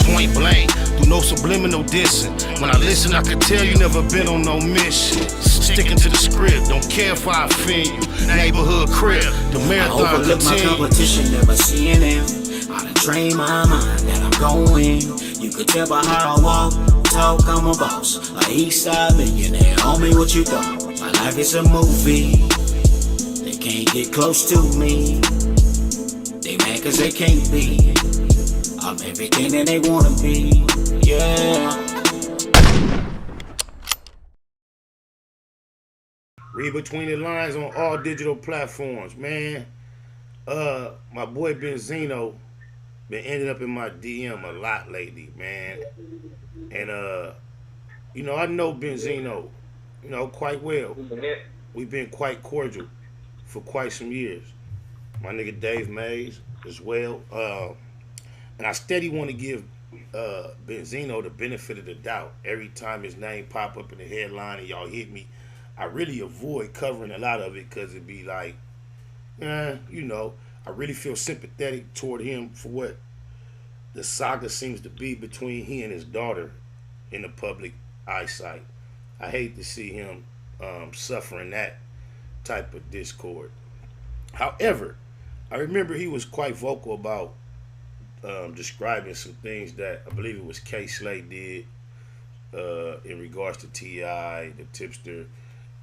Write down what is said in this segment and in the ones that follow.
point blank, through no subliminal dissing. When I listen, I can tell you never been on no mission. Sticking to the script, don't care if I offend you. Neighborhood crib, the marathon I overlook my competition, never seeing them. I done train my mind that I'm going. You could tell by how I walk, talk, I'm a boss. A east side millionaire, homie, what you thought? My life is a movie. They can't get close to me. They mad cause they can't be. I'm everything that they wanna be, yeah. Read between the lines on all digital platforms, man. My boy Benzino been ending up in my DM a lot lately, man. And you know, I know Benzino, you know, quite well. We've been quite cordial for quite some years. My nigga Dave Mays as well. And I steady want to give Benzino the benefit of the doubt. Every time his name pop up in the headline and y'all hit me, I really avoid covering a lot of it because it'd be like, you know, I really feel sympathetic toward him for what the saga seems to be between he and his daughter in the public eyesight. I hate to see him suffering that type of discord. However, I remember he was quite vocal about describing some things that I believe it was K. Slay did in regards to T.I., the tipster,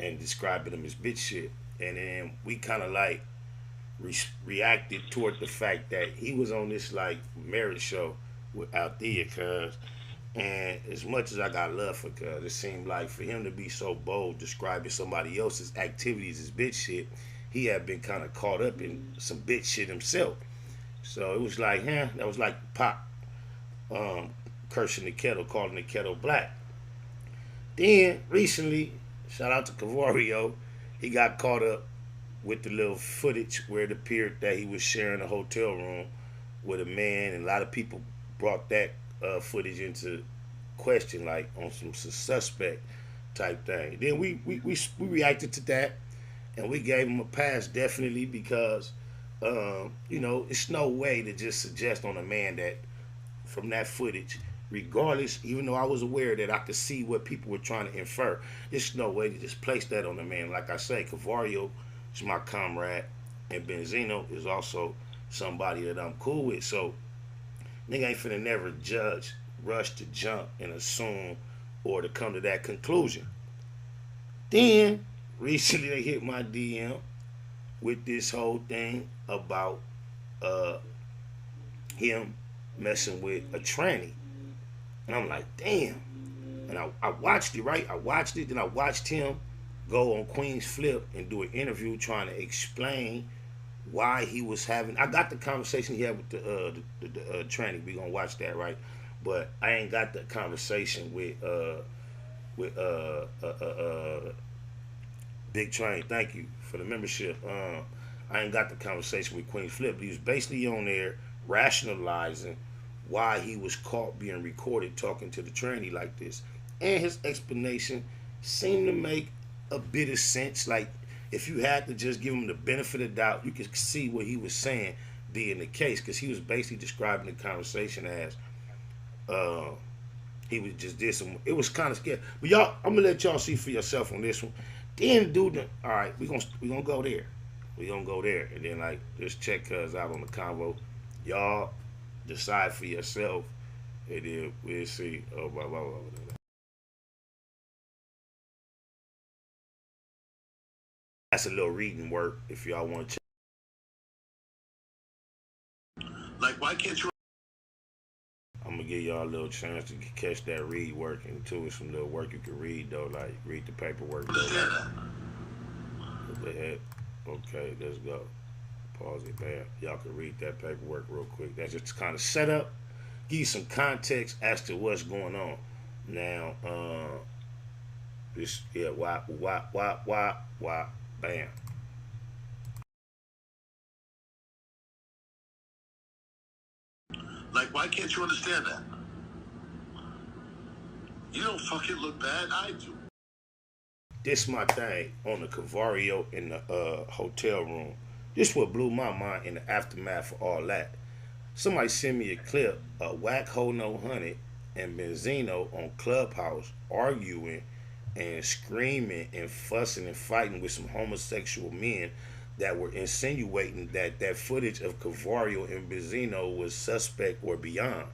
and describing him as bitch shit. And then we kind of like reacted toward the fact that he was on this like marriage show with Althea, cuz. And as much as I got love for cuz, it seemed like for him to be so bold describing somebody else's activities as bitch shit, he had been kind of caught up in some bitch shit himself. So it was like, that was like Pop cursing the kettle, calling the kettle black. Then recently, shout out to Cavario, he got caught up with the little footage where it appeared that he was sharing a hotel room with a man, and a lot of people brought that footage into question, like on some suspect type thing. Then we reacted to that, and we gave him a pass definitely because you know, it's no way to just suggest on a man that from that footage, regardless, even though I was aware that I could see what people were trying to infer, there's no way to just place that on a man. Like I say, Cavario is my comrade, and Benzino is also somebody that I'm cool with. So, nigga ain't finna never judge, rush to jump and assume or to come to that conclusion. Then, recently they hit my DM with this whole thing about him messing with a tranny. And I'm like, damn. And I watched it, right? I watched it, then I watched him go on Queen's Flip and do an interview trying to explain why he was having. I got the conversation he had with the tranny. We gonna watch that, right? But I ain't got that conversation with Big Train. Thank you for the membership. I ain't got the conversation with Queen Flip. But he was basically on there rationalizing why he was caught being recorded talking to the tranny like this. And his explanation seemed to make a bit of sense. Like, if you had to just give him the benefit of the doubt, you could see what he was saying being the case, because he was basically describing the conversation as he was just did some. It was kind of scary. But y'all, I'm gonna let y'all see for yourself on this one. Then dude, all right, we gonna go there. We gonna go there, and then like just check cuz out on the convo. Y'all decide for yourself, and then we'll see. Oh, blah, blah, blah, blah. That's a little reading work if y'all want to check. Like, why can't you? I'm gonna give y'all a little chance to catch that read work, and too, it's some little work you can read though, like read the paperwork. Though, like, what the heck? Okay, let's go. Pause it, man. Y'all can read that paperwork real quick. That's just kind of set up, give you some context as to what's going on. Now, this, yeah, why, bam. Like, why can't you understand that? You don't fucking look bad, I do. This my thing on the Cavario in the hotel room. This what blew my mind in the aftermath of all that. Somebody sent me a clip of Whack Ho No Honey and Benzino on Clubhouse arguing and screaming and fussing and fighting with some homosexual men that were insinuating that that footage of Cavario and Benzino was suspect or beyond.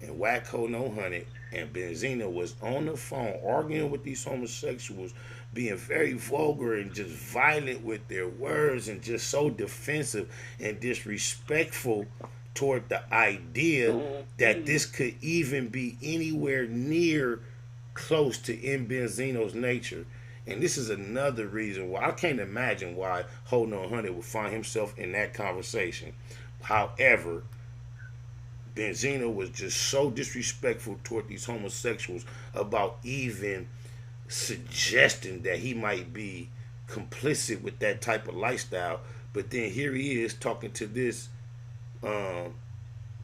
And Wacko No Honey and Benzino was on the phone arguing with these homosexuals, being very vulgar and just violent with their words and just so defensive and disrespectful toward the idea that this could even be anywhere near close to M. Benzino's nature. And this is another reason why I can't imagine why Hold No Honey would find himself in that conversation. However, Benzino was just so disrespectful toward these homosexuals about even suggesting that he might be complicit with that type of lifestyle. But then here he is talking to this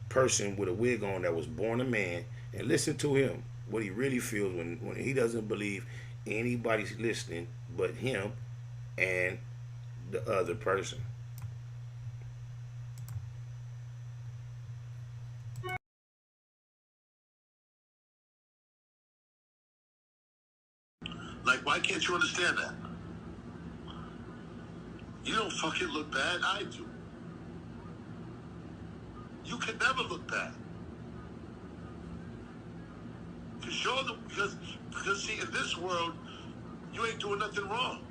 person with a wig on that was born a man, and listen to him, what he really feels when he doesn't believe anybody's listening but him and the other person. Like, why can't you understand that? You don't fucking look bad, I do. You can never look bad. Because see, in this world, you ain't doing nothing wrong.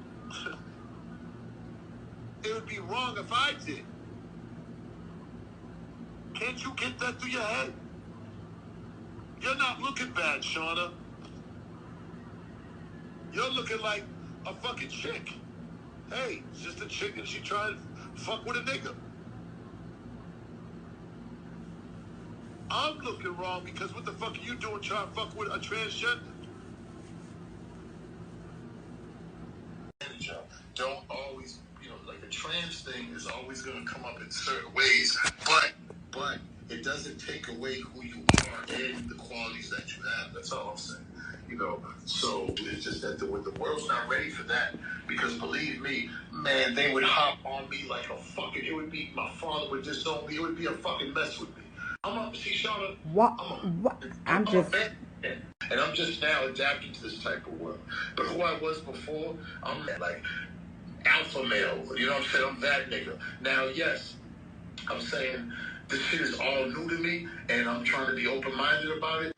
It would be wrong if I did. Can't you get that through your head? You're not looking bad, Shauna. You're looking like a fucking chick. Hey, it's just a chick and she trying to fuck with a nigga. I'm looking wrong because what the fuck are you doing trying to fuck with a transgender? Don't always, like the trans thing is always going to come up in certain ways, but it doesn't take away who you are and the qualities that you have. That's all I'm saying. So it's just that the world's not ready for that, because believe me, man, they would hop on me like a fucking, it would be, my father would disown me, it would be a fucking mess with me. See, Shauna, What? I'm just... And I'm just now adapting to this type of world. But who I was before, I'm like alpha male, you know what I'm saying? I'm that nigga. Now, yes, I'm saying this shit is all new to me, and I'm trying to be open-minded about it.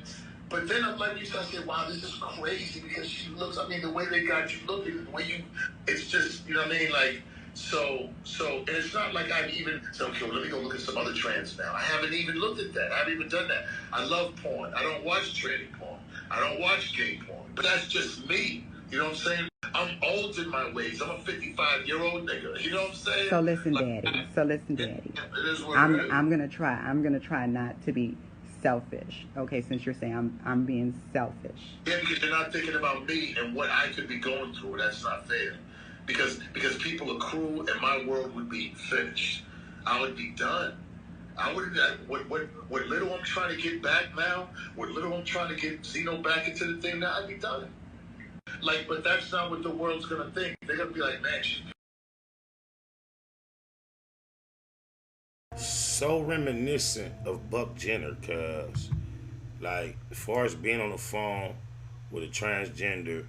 But then I'm like, you start saying, wow, this is crazy because she looks, the way they got you looking, the way you, it's just, you know what I mean? Like, so, and it's not like I've even said, okay, well, let me go look at some other trans now. I haven't even looked at that. I haven't even done that. I love porn. I don't watch tranny porn. I don't watch gay porn. But that's just me. You know what I'm saying? I'm old in my ways. I'm a 55-year-old nigga. You know what I'm saying? So listen, Daddy. It is what it is. I'm gonna try not to be selfish. Okay, since you're saying I'm being selfish. Yeah, because you're not thinking about me and what I could be going through. That's not fair. Because people are cruel and my world would be finished. I would be done. I wouldn't. What little I'm trying to get back now, what little I'm trying to get Zeno back into the thing now, I'd be done. Like, but that's not what the world's gonna think. They're gonna be like, man, So reminiscent of Buck Jenner, cuz, like, as far as being on the phone with a transgender,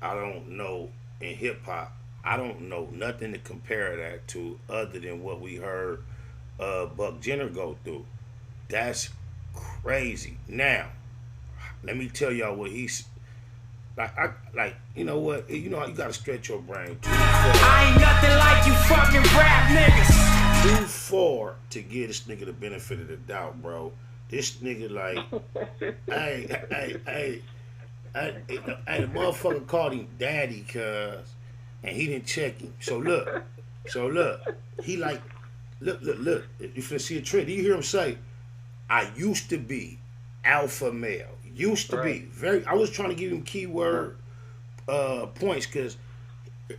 I don't know, in hip hop, I don't know nothing to compare that to other than what we heard Buck Jenner go through. That's crazy. Now, let me tell y'all what he's like. You know what? You gotta stretch your brain I ain't nothing like you fucking rap niggas. too far to give this nigga the benefit of the doubt, bro. This nigga like, hey, the motherfucker called him daddy, cuz, and he didn't check him. So look, he like, look. You finna see a trend. Do you hear him say, I used to be alpha male. Used to be. I was trying to give him keyword points, because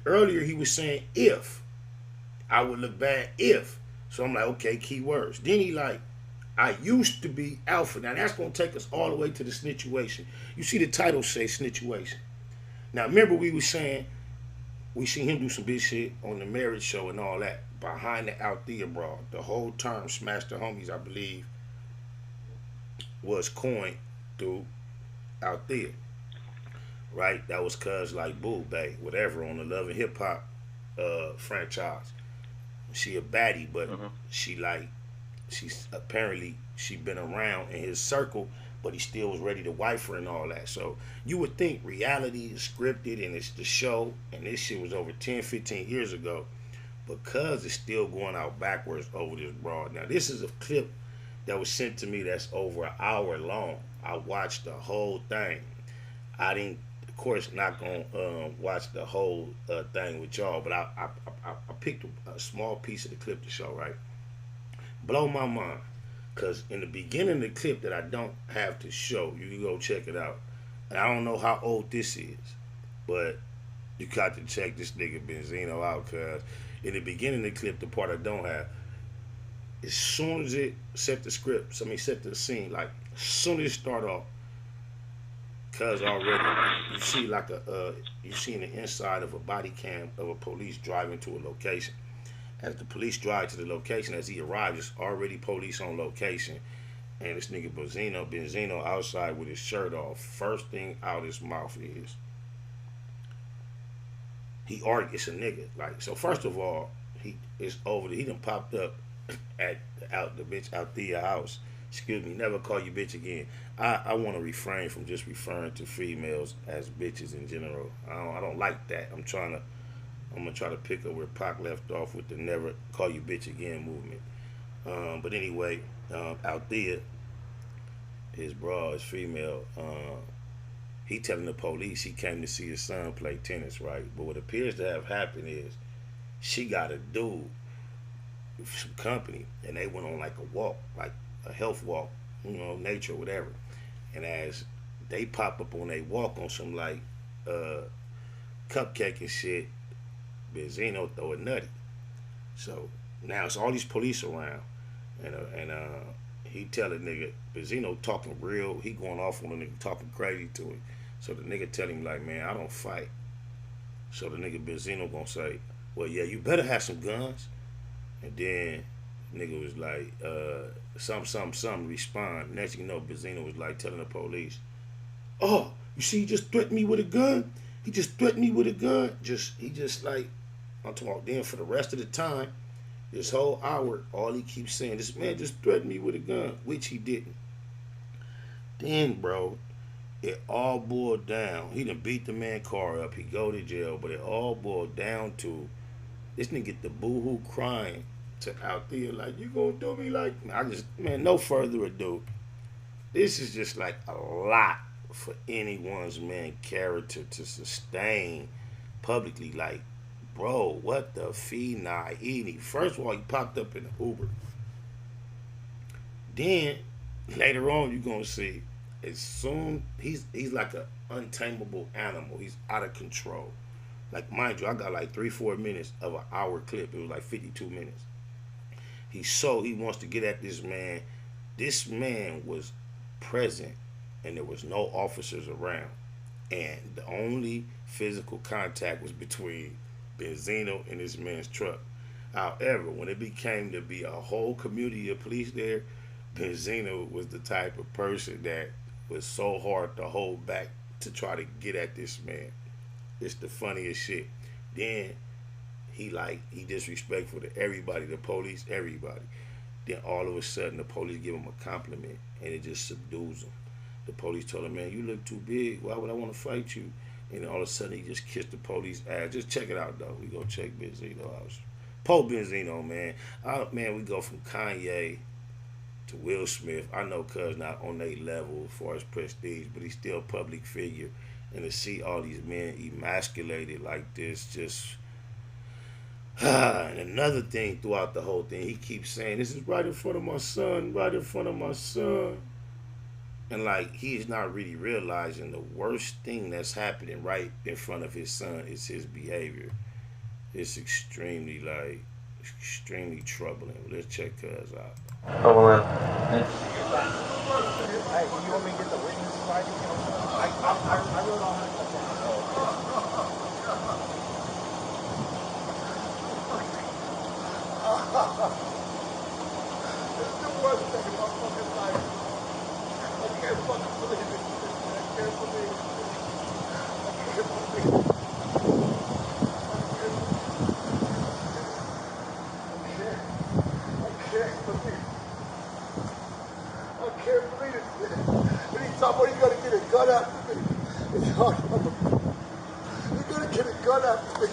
earlier he was saying if. I would look bad if. So I'm like, okay, keywords. Then he like, I used to be alpha. Now that's going to take us all the way to the snitchuation. You see the title say snitchuation. Now remember we were saying, we seen him do some big shit on the marriage show and all that. Behind the Althea brawl. The whole term Smash the Homies, I believe. was coined through out there, right? That was cuz like Boo Bay, whatever, on the Love and Hip Hop franchise. She a baddie, but Mhm. she like she's apparently she been around in his circle, but he still was ready to wife her and all that. So you would think reality is scripted and it's the show, and this shit was over 10, 15 years ago, because it's still going out backwards over this broad. Now this is a clip that was sent to me that's over an hour long. I watched the whole thing. I didn't, of course, not gonna watch the whole thing with y'all, but I picked a small piece of the clip to show. Right, blow my mind, cause in the beginning of the clip that I don't have to show, you can go check it out. And I don't know how old this is, but you got to check this nigga Benzino out, cause in the beginning of the clip, the part I don't have, as soon as it set the script, I mean set the scene, like as soon as it start off, cause already you see like you see the inside of a body cam of a police driving to a location. As the police drive to the location, as he arrives, it's already police on location, and this nigga Benzino outside with his shirt off. First thing out his mouth is he argues. It's a nigga. Like, so first of all, he is over. He done popped up at out the bitch out the house. Excuse me, never call you bitch again. I want to refrain from just referring to females as bitches in general. I don't like that. I'm gonna try to pick up where Pac left off with the never call you bitch again movement. But anyway, out there, his bra is female. He telling the police he came to see his son play tennis, right? But what appears to have happened is she got a dude with some company, and they went on like a walk, like a health walk, nature, whatever. And as they pop up on a walk on some like cupcake and shit, Benzino throw a nutty. So now it's all these police around, and he tell a nigga, Benzino talking real, he going off on a nigga talking crazy to him. So the nigga tell him like, man, I don't fight. So the nigga Benzino gonna say, well, yeah, you better have some guns. And then nigga was like, some respond. Next thing you know, Benzino was like telling the police, oh, you see, he just threatened me with a gun. He just threatened me with a gun. He just like, I'm talking about then for the rest of the time, this whole hour, all he keeps saying, this man just threatened me with a gun, which he didn't. Then, bro, it all boiled down. He done beat the man car up. He go to jail, but it all boiled down to this nigga get the boo-hoo crying to out there like, you gonna do me like, man, no further ado. This is just like a lot for anyone's man character to sustain publicly. Like, bro, what the fee nah eating? First of all, he popped up in the Uber. Then later on, you gonna see as soon he's like an untamable animal. He's out of control. Like, mind you, I got like 3-4 minutes of an hour clip. It was like 52 minutes. He wants to get at this man. This man was present, and there was no officers around, and the only physical contact was between Benzino and this man's truck. However, when it became to be a whole community of police there, Benzino was the type of person that was so hard to hold back to try to get at this man. It's the funniest shit. Then he disrespectful to everybody, the police, everybody. Then all of a sudden the police give him a compliment and it just subdues him. The police told him, man, you look too big. Why would I want to fight you? And all of a sudden he just kissed the police ass. Just check it out though. We go check Benzino out. Benzino, man. Man, we go from Kanye to Will Smith. I know cuz not on their level as far as prestige, but he's still a public figure. And to see all these men emasculated like this, just and another thing throughout the whole thing, he keeps saying, this is right in front of my son, right in front of my son. And like, he's not really realizing the worst thing that's happening right in front of his son is his behavior. It's extremely troubling. Let's check cuz out. Oh, well. Hey, you want me to get the witness side? I really don't have to. This is the worst thing in my fucking life. can't believe this shit. And he's talking about he's gonna get a gun after me. He's gonna get a gun after me.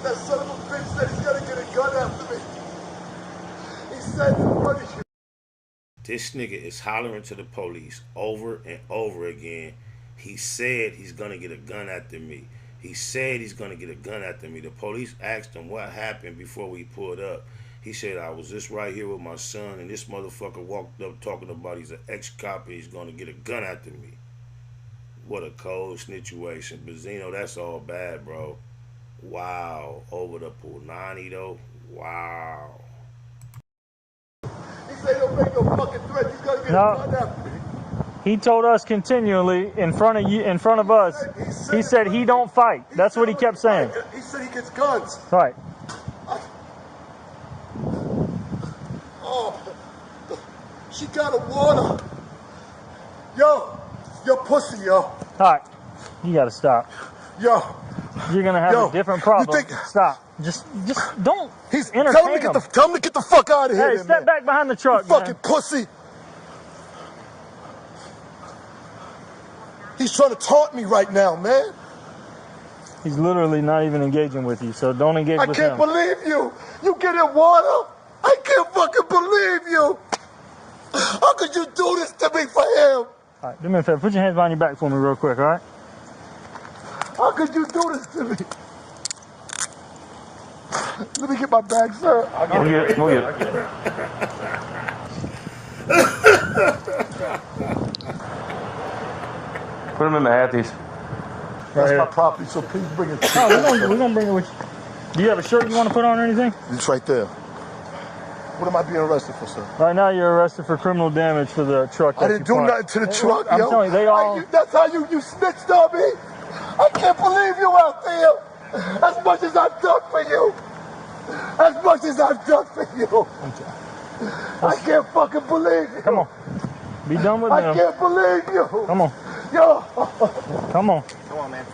That son of a bitch said he's gonna get a gun after me. He said to punish you. This nigga is hollering to the police over and over again. He said he's gonna get a gun after me. He said he's gonna get a gun after me. The police asked him what happened before we pulled up. He said, I was just right here with my son, and this motherfucker walked up talking about he's an ex-cop and he's gonna get a gun after me. What a cold situation. Benzino, that's all bad, bro. Wow. Over the Punani, though. Wow. He said don't make no fucking threat. He's gonna get a gun after me. He told us continually in front of you, in front of us. He said he don't fight. That's what he kept saying. He said he gets guns. Right. Oh, she got a water. Yo, pussy, yo. All right, you gotta stop. Yo, you're gonna have a different problem. Stop. Just don't. Entertain tell him to get the fuck out of here. Hey, step back behind the truck, you fucking pussy. He's trying to taunt me right now, man. He's literally not even engaging with you, so don't engage with him. I can't believe you. You getting water? I can't fucking believe you. How could you do this to me for him? All right, do me a favor. Put your hands behind your back for me real quick, all right? How could you do this to me? Let me get my bag, sir. We'll get it. Put them in the hatties. That's my property, so please bring it. Oh, we're gonna bring it with you. Do you have a shirt you want to put on or anything? It's right there. What am I being arrested for, sir? Right now, you're arrested for criminal damage for the truck. I didn't do nothing to the truck, I'm telling you, they all. That's how you snitched on me. I can't believe you out there. As much as I've done for you. As much as I've done for you. I can't fucking believe you. Come on. Be done with them. I can't believe you. Come on. Yo. Come on. Come on, man.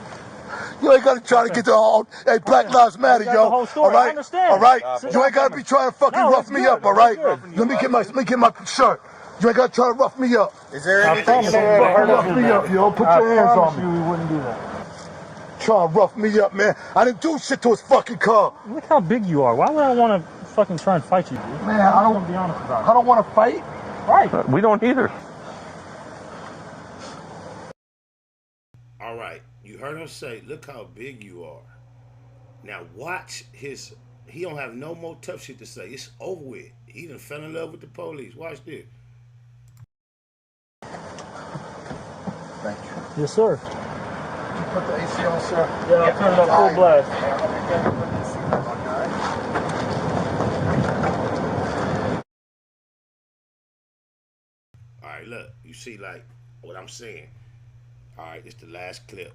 You ain't gotta try to get the whole, hey, Black Lives Matter, yo. The whole story. All right? I understand. All right? You ain't gotta be trying to fucking rough me up, all right? Let me get my shirt. You ain't gotta try to rough me up. Is there I anything promise you you, Rough me up, yo. Put your hands on me. we wouldn't do that. Try to rough me up, man. I didn't do shit to his fucking car. Look how big you are. Why would I want to fucking try and fight you, dude? Man, I don't want to be honest about it. I don't want to fight. Right. We don't either. All right, you heard him say, look how big you are. Now watch his, he don't have no more tough shit to say. It's over with. He done fell in love with the police. Watch this. Thank you. Yes, sir. Put the AC on, sir. Yeah, I'll turn it up full blast. All right, look, you see like what I'm saying. All right, it's the last clip.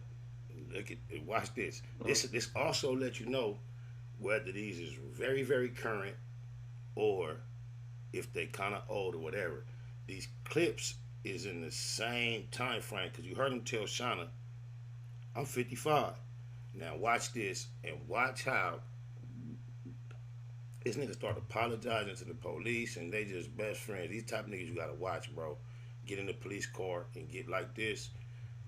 Look at, watch this. This also let you know whether these is very, very current or if they kind of old or whatever. These clips is in the same time frame because you heard him tell Shauna, I'm 55. Now watch this and watch how this nigga start apologizing to the police and they just best friends. These type of niggas you gotta watch, bro. Get in the police car and get like this.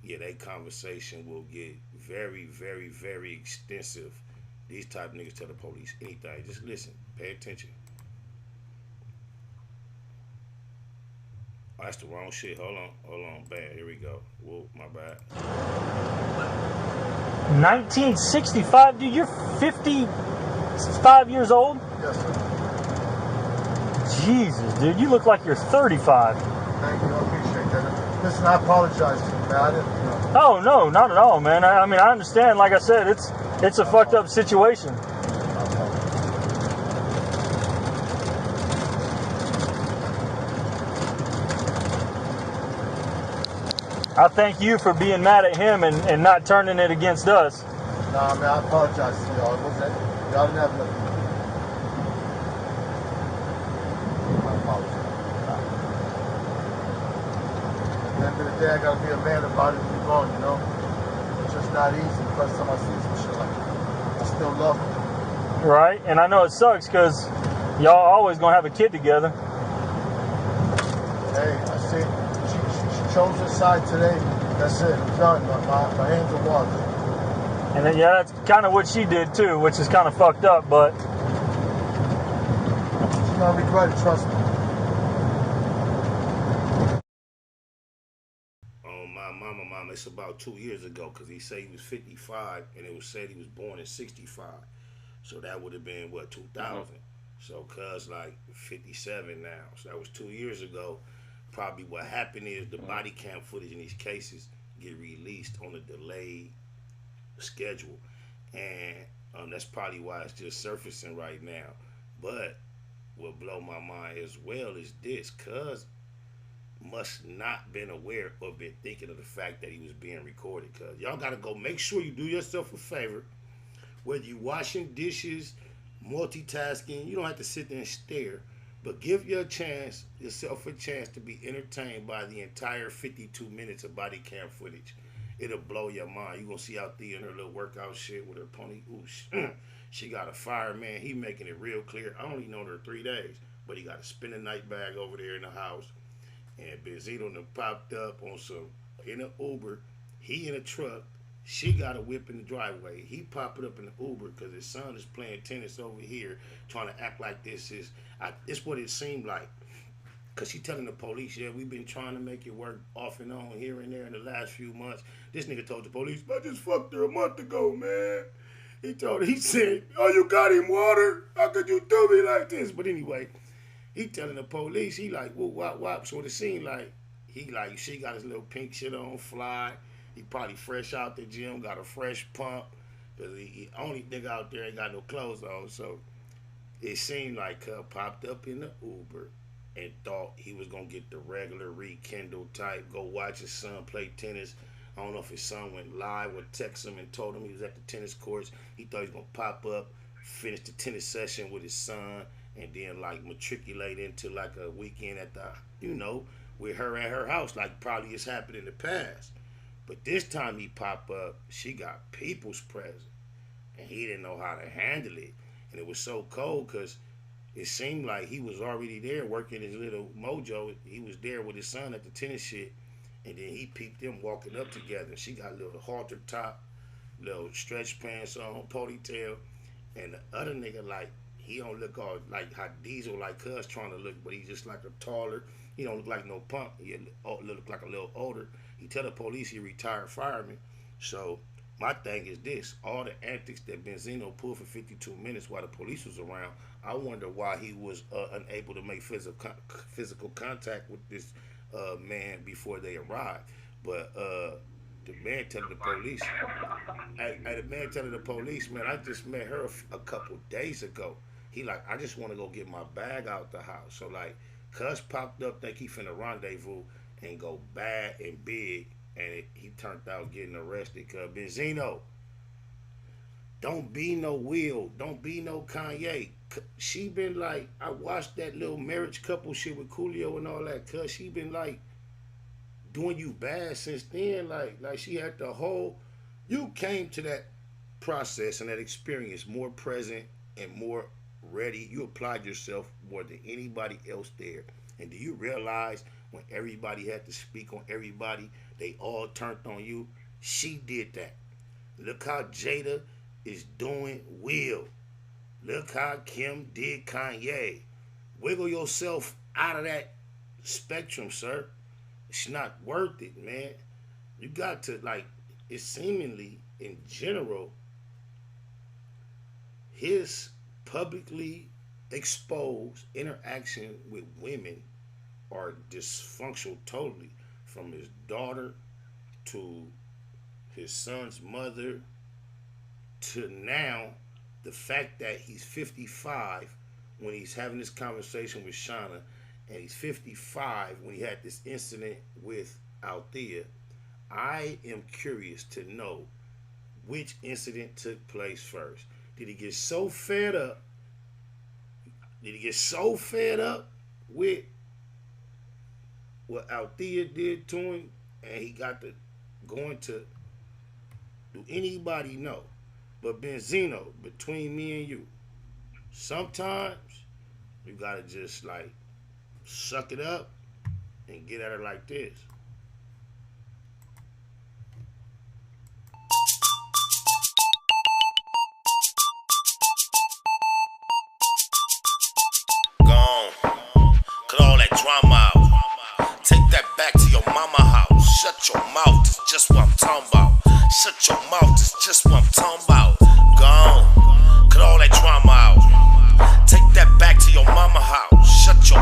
Yeah, that conversation will get very, very, very extensive. These type of niggas tell the police anything. Just listen. Pay attention. Oh, that's the wrong shit. Hold on. Bam. Here we go. Whoa, my bad. 1965, dude. You're 55 years old? Yes, sir. Jesus, dude. You look like you're 35. Thank you. I appreciate that. Listen, I apologize to you, man. I didn't, Oh, no, not at all, man. I mean, I understand. Like I said, it's a fucked up situation. I thank you for being mad at him and not turning it against us. Nah, man, I apologize to y'all. Y'all didn't have nothing. I apologize. At the end of the day, I gotta be a man about it and move on, you know? It's just not easy. The first time I see some shit like that, I still love him. Right? And I know it sucks because y'all always gonna have a kid together. See, she chose her side today. That's it. Done. My hands are washed. And then, yeah, that's kind of what she did too, which is kind of fucked up, but She's gonna regret it, trust me. Mama, it's about 2 years ago, because he said he was 55, and it was said he was born in 65. So that would have been, what, 2000? So, cuz, like, 57 now. So that was 2 years ago. Probably what happened is the body cam footage in these cases get released on a delayed schedule. And that's probably why it's just surfacing right now. But what blow my mind as well is this, cuz must not been aware or been thinking of the fact that he was being recorded. Cause y'all gotta go make sure you do yourself a favor. Whether you washing dishes, multitasking, you don't have to sit there and stare, but give yourself a chance to be entertained by the entire 52 minutes of body cam footage. It'll blow your mind. You gonna see out there in her little workout shit with her pony. Ooh, she got a fireman. He making it real clear. I only known her 3 days, but he got a spinning night bag over there in the house. And Benzino done popped up on some in an Uber. He in a truck. She got a whip in the driveway. He popped up in the Uber because his son is playing tennis over here, trying to act like this is. It's what it seemed like. Because she telling the police, yeah, we've been trying to make it work off and on here and there in the last few months. This nigga told the police, I just fucked her a month ago, man. He said, oh, you got him water? How could you do me like this? But anyway, he telling the police, he like, whoop, wop, wop. So it seemed like, she got his little pink shit on, fly. He probably fresh out the gym, got a fresh pump. Because he only nigga out there ain't got no clothes on. So it seemed like popped up in the Uber and thought he was going to get the regular rekindle type, go watch his son play tennis. I don't know if his son went live or text him and told him he was at the tennis courts. He thought he was going to pop up, finish the tennis session with his son, and then like matriculate into like a weekend at the, with her at her house, like probably has happened in the past. But this time he popped up, she got people's present, and he didn't know how to handle it. And it was so cold because it seemed like he was already there working his little mojo. He was there with his son at the tennis shit, and then he peeped them walking up together. She got a little halter top, little stretch pants on, ponytail, and the other nigga like, he don't look all like how Diesel like Cuz trying to look, but he just like a taller. He don't look like no punk. He look like a little older. He tell the police he retired fireman. So my thing is this: all the antics that Benzino pulled for 52 minutes while the police was around, I wonder why he was unable to make physical contact with this man before they arrived. But the man telling the police, man, I just met her a couple days ago. He like, I just want to go get my bag out the house. So like, Cuz popped up, think he finna rendezvous and go bad and big, and he turned out getting arrested. Cuz Benzino, don't be no Will, don't be no Kanye. She been like, I watched that little marriage couple shit with Coolio and all that. Cuz she been like doing you bad since then. Like she had the whole. You came to that process and that experience more present and more ready. You applied yourself more than anybody else there. And do you realize when everybody had to speak on everybody, they all turned on you? She did that. Look how Jada is doing Will. Look how Kim did Kanye. Wiggle yourself out of that spectrum, sir. It's not worth it, man. You got to, like, it's seemingly, in general, his publicly exposed interaction with women are dysfunctional totally, from his daughter to his son's mother to now the fact that he's 55 when he's having this conversation with Shauna, and he's 55 when he had this incident with Althea. I am curious to know which incident took place first. Did he get so fed up? With what Althea did to him, and he got to going to? Do anybody know? But Benzino, between me and you, sometimes you gotta just like suck it up and get at her like this. Gone. Cut all that drama out. Take that back to your mama house. Shut your mouth, it's just what I'm talking about. Shut your mouth, it's just what I'm talking about. Gone. Cut all that drama out. Take that back to your mama house. Shut your